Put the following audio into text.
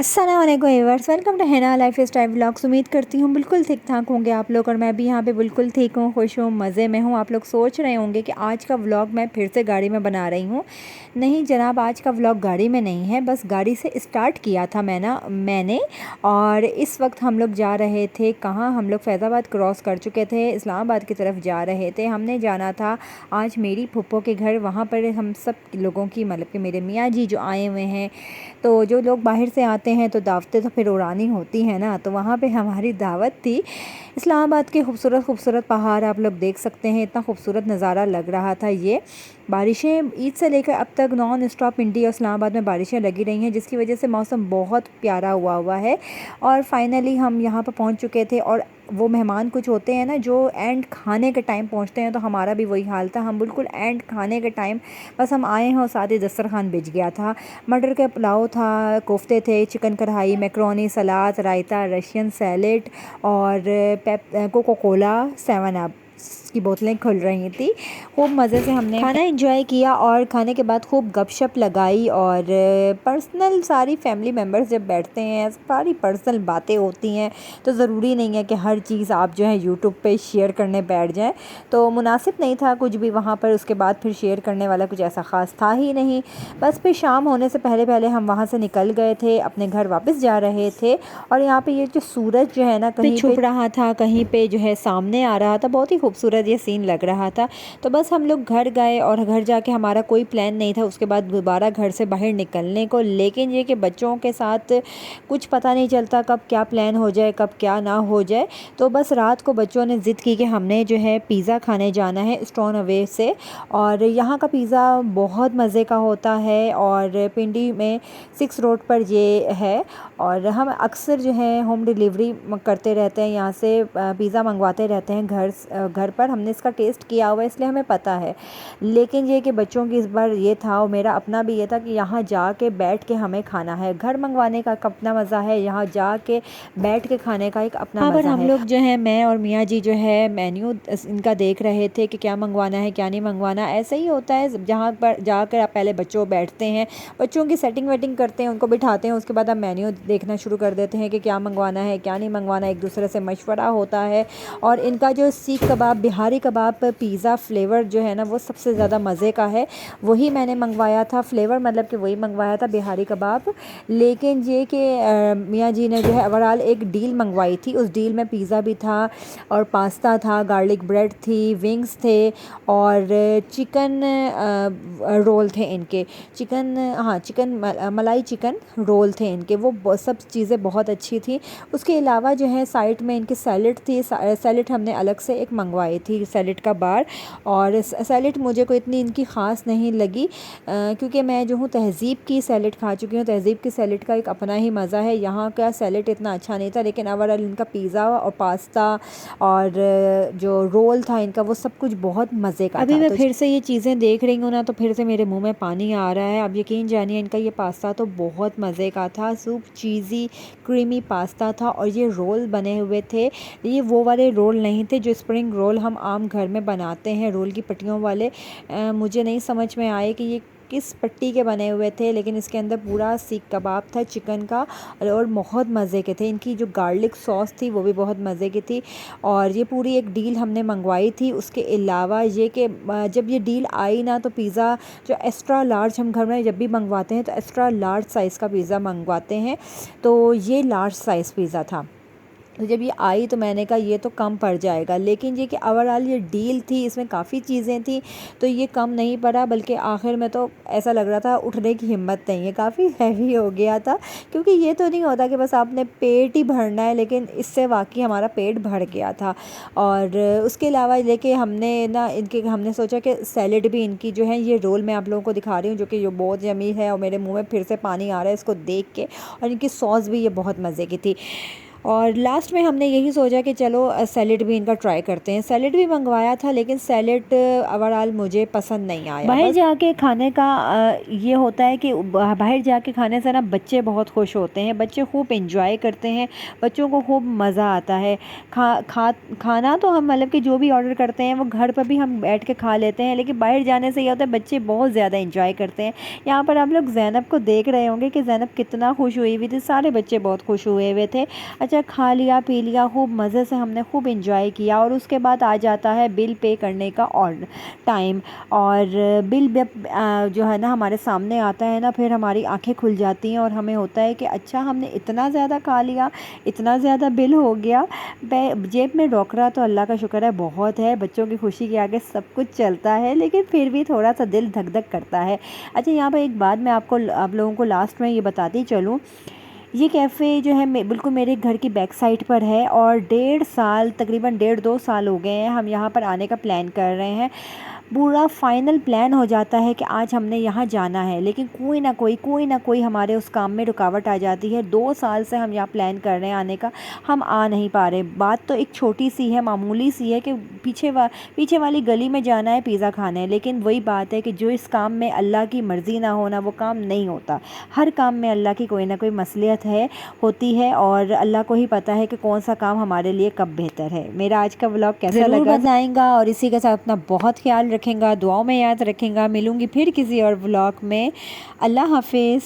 अस्सलाम वालेकुम viewers, welcome to Hina life style vlogs. उम्मीद करती हूँ बिल्कुल ठीक ठाक होंगे आप लोग, और मैं भी यहाँ पे बिल्कुल ठीक हूँ, खुश हूँ, मज़े में हूँ। आप लोग सोच रहे होंगे कि आज का व्लॉग मैं फिर से गाड़ी में बना रही हूँ। नहीं जनाब, आज का व्लॉग गाड़ी में नहीं है, बस गाड़ी से स्टार्ट किया था मैंने। और इस वक्त हम लोग जा रहे थे कहाँ, हम लोग फैज़ाबाद क्रॉस कर चुके थे, इस्लामाबाद की तरफ जा रहे थे। हमने जाना था आज मेरी फूफो के घर, वहाँ पर हम सब लोगों की मतलब कि मेरे मियाँ जी जो आए हुए हैं। तो जो लोग बाहर से आते हैं तो दावतें तो फिर उड़ानी होती हैं ना, तो वहाँ पे हमारी दावत थी। इस्लामाबाद के खूबसूरत खूबसूरत पहाड़ आप लोग देख सकते हैं, इतना खूबसूरत नज़ारा लग रहा था। ये बारिशें ईद से लेकर अब तक नॉन स्टॉप इंडिया और इस्लामाबाद में बारिशें लगी रही हैं, जिसकी वजह से मौसम बहुत प्यारा हुआ है। और फाइनली हम यहाँ पर पहुँच चुके थे। और वो मेहमान कुछ होते हैं ना जो एंड खाने के टाइम पहुँचते हैं, तो हमारा भी वही हाल था। हम बिल्कुल एंड खाने के टाइम बस हम आए हैं और साथ ही दस्तरखान बिछ गया था। मटर का पुलाव था, कोफ्ते थे, चिकन कढ़ाई, मैक्रोनी, सलाद, रायता, रशियन सैलेड और कोको कोला 7 अप की बोतलें खुल रही थी। खूब मज़े से हमने खाना एंजॉय किया और खाने के बाद खूब गपशप लगाई। और पर्सनल सारी फैमिली मेम्बर्स जब बैठते हैं, सारी पर्सनल बातें होती हैं, तो ज़रूरी नहीं है कि हर चीज़ आप जो है यूट्यूब पे शेयर करने बैठ जाएं। तो मुनासिब नहीं था कुछ भी वहाँ पर। उसके बाद फिर शेयर करने वाला कुछ ऐसा ख़ास था ही नहीं। बस फिर शाम होने से पहले पहले हम वहाँ से निकल गए थे, अपने घर वापस जा रहे थे। और यहाँ पे ये जो सूरज जो है ना, कहीं छुप रहा था, कहीं पे जो है सामने आ रहा था, बहुत ही खूबसूरत ये सीन लग रहा था। तो बस हम लोग घर गए और घर जाके हमारा कोई प्लान नहीं था उसके बाद दोबारा घर से बाहर निकलने को। लेकिन ये कि बच्चों के साथ कुछ पता नहीं चलता कब क्या प्लान हो जाए, कब क्या ना हो जाए। तो बस रात को बच्चों ने ज़िद की कि हमने जो है पिज़्ज़ा खाने जाना है स्टोन अवे से। और यहाँ का पिज़्ज़ा बहुत मज़े का होता है और पिंडी में 6 रोड पर ये है। और हम अक्सर जो है होम डिलीवरी करते रहते हैं, यहाँ से पिज़्ज़ा मंगवाते रहते हैं घर पर। हमने इसका टेस्ट किया हुआ है इसलिए हमें पता है। लेकिन ये कि बच्चों की इस बार ये था और मेरा अपना भी ये था कि यहाँ जाके बैठ के हमें खाना है। घर मंगवाने का अपना मज़ा है, यहाँ जाके बैठ के खाने का एक अपना मज़ा है। हम लोग जो है, मैं और मियाँ जी जो है मेन्यू इनका देख रहे थे कि क्या मंगवाना है क्या नहीं मंगवाना। ऐसा ही होता है, जहाँ पर जाकर आप पहले बच्चों बैठते हैं, बच्चों की सेटिंग वेटिंग करते हैं, उनको बिठाते हैं, उसके बाद आप मेन्यू देखना शुरू कर देते हैं कि क्या मंगवाना है क्या नहीं मंगवाना। एक दूसरे से मशवरा होता है। और इनका जो सीख कबाब, बिहारी कबाब पिज़्ज़ा फ्लेवर जो है ना, वो सबसे ज़्यादा मज़े का है। वही मैंने मंगवाया था, फ्लेवर मतलब कि वही मंगवाया था, बिहारी कबाब। लेकिन ये कि मियाँ जी ने जो है ओवरऑल एक डील मंगवाई थी, उस डील में पिज़्ज़ा भी था और पास्ता था, गार्लिक ब्रेड थी, विंग्स थे और चिकन रोल थे इनके। चिकन मलाई चिकन रोल थे इनके। वो सब चीज़ें बहुत अच्छी थी। उसके अलावा जो है साइड में इनकी सैलेड थी। सैलेड हमने अलग से एक मंगवाई थी, सैलेड का बार। और सैलेड मुझे कोई इतनी इनकी ख़ास नहीं लगी, क्योंकि मैं जो हूँ तहज़ीब की सैलेड खा चुकी हूँ। तहज़ीब की सैलेड का एक अपना ही मज़ा है, यहाँ का सैलेड इतना अच्छा नहीं था। लेकिन ओवरऑल इनका पिज़्ज़ा और पास्ता और जो रोल था इनका, वो सब कुछ बहुत मज़े का था। अभी मैं फिर से ये चीज़ें देख रही हूँ ना, तो फिर से मेरे मुंह में पानी आ रहा है। अब यकीन जानिए, इनका ये पास्ता तो बहुत मज़े का था, सूप चीज़ी क्रीमी पास्ता था। और ये रोल बने हुए थे, ये वो वाले रोल नहीं थे जो स्प्रिंग रोल हम आम घर में बनाते हैं, रोल की पट्टियों वाले। मुझे नहीं समझ में आए कि ये किस पट्टी के बने हुए थे, लेकिन इसके अंदर पूरा सीख कबाब था चिकन का और बहुत मज़े के थे। इनकी जो गार्लिक सॉस थी वो भी बहुत मज़े की थी। और ये पूरी एक डील हमने मंगवाई थी। उसके अलावा ये कि जब ये डील आई ना, तो पिज़्ज़ा जो एक्स्ट्रा लार्ज, हम घर में जब भी मंगवाते हैं तो एक्स्ट्रा लार्ज साइज़ का पिज़्ज़ा मंगवाते हैं, तो ये लार्ज साइज़ पिज़्ज़ा था। तो जब ये आई तो मैंने कहा ये तो कम पड़ जाएगा। लेकिन ये कि ओवरऑल ये डील थी, इसमें काफ़ी चीज़ें थी, तो ये कम नहीं पड़ा, बल्कि आखिर में तो ऐसा लग रहा था उठने की हिम्मत नहीं है, काफ़ी हैवी हो गया था। क्योंकि ये तो नहीं होता कि बस आपने पेट ही भरना है, लेकिन इससे वाकई हमारा पेट भर गया था। और उसके अलावा लेके हमने सोचा कि सैलेड भी इनकी जो है, ये रोल मैं आप लोगों को दिखा रही हूँ जो कि ये बहुत यमी है और मेरे मुँह में फिर से पानी आ रहा है इसको देख के। और इनकी सॉस भी ये बहुत मज़े की थी। और लास्ट में हमने यही सोचा कि चलो सैलेड भी इनका ट्राई करते हैं। सैलेड भी मंगवाया था लेकिन सैलेड ओवरऑल मुझे पसंद नहीं आया। बाहर जाके खाने का ये होता है कि बाहर जाके खाने से ना बच्चे बहुत खुश होते हैं, बच्चे खूब एंजॉय करते हैं, बच्चों को खूब मज़ा आता है। खाना तो हम मतलब कि जो भी ऑर्डर करते हैं वो घर पर भी हम बैठ के खा लेते हैं, लेकिन बाहर जाने से ये होता है बच्चे बहुत ज़्यादा एंजॉय करते हैं। यहाँ पर आप लोग ज़ैनब को देख रहे होंगे कि ज़ैनब कितना खुश हुई हुई थी, सारे बच्चे बहुत खुश हुए हुए थे। अच्छा, खा लिया पी लिया, खूब मज़े से हमने खूब एंजॉय किया। और उसके बाद आ जाता है बिल पे करने का और टाइम। और बिल जो है ना हमारे सामने आता है ना, फिर हमारी आंखें खुल जाती हैं और हमें होता है कि अच्छा हमने इतना ज़्यादा खा लिया, इतना ज़्यादा बिल हो गया। जेब में डोकरा तो अल्लाह का शुक्र है बहुत है, बच्चों की खुशी के आगे सब कुछ चलता है, लेकिन फिर भी थोड़ा सा दिल धक धक करता है। अच्छा, यहाँ पर एक बात मैं आप लोगों को लास्ट में ये बताती चलूँ, ये कैफ़े जो है बिल्कुल मेरे घर की बैक साइड पर है और 1.5 साल, तकरीबन 1.5-2 साल हो गए हैं हम यहाँ पर आने का प्लान कर रहे हैं। पूरा फाइनल प्लान हो जाता है कि आज हमने यहाँ जाना है, लेकिन कोई ना कोई हमारे उस काम में रुकावट आ जाती है। 2 साल से हम यहाँ प्लान कर रहे हैं आने का, हम आ नहीं पा रहे। बात तो एक छोटी सी है, मामूली सी है कि पीछे वाली गली में जाना है पिज़्ज़ा खाने, लेकिन वही बात है कि जो इस काम में अल्लाह की मर्ज़ी ना हो ना, वो काम नहीं होता। हर काम में अल्लाह की कोई ना कोई मसलियत होती है और अल्लाह को ही पता है कि कौन सा काम हमारे लिए कब बेहतर है। मेरा आज का व्लॉग कैसा लगा बताएंगा और इसी के साथ अपना बहुत ख्याल रखेंगे, दुआओं में याद रखेंगे। मिलूंगी फिर किसी और व्लॉग में। अल्लाह हाफिज़।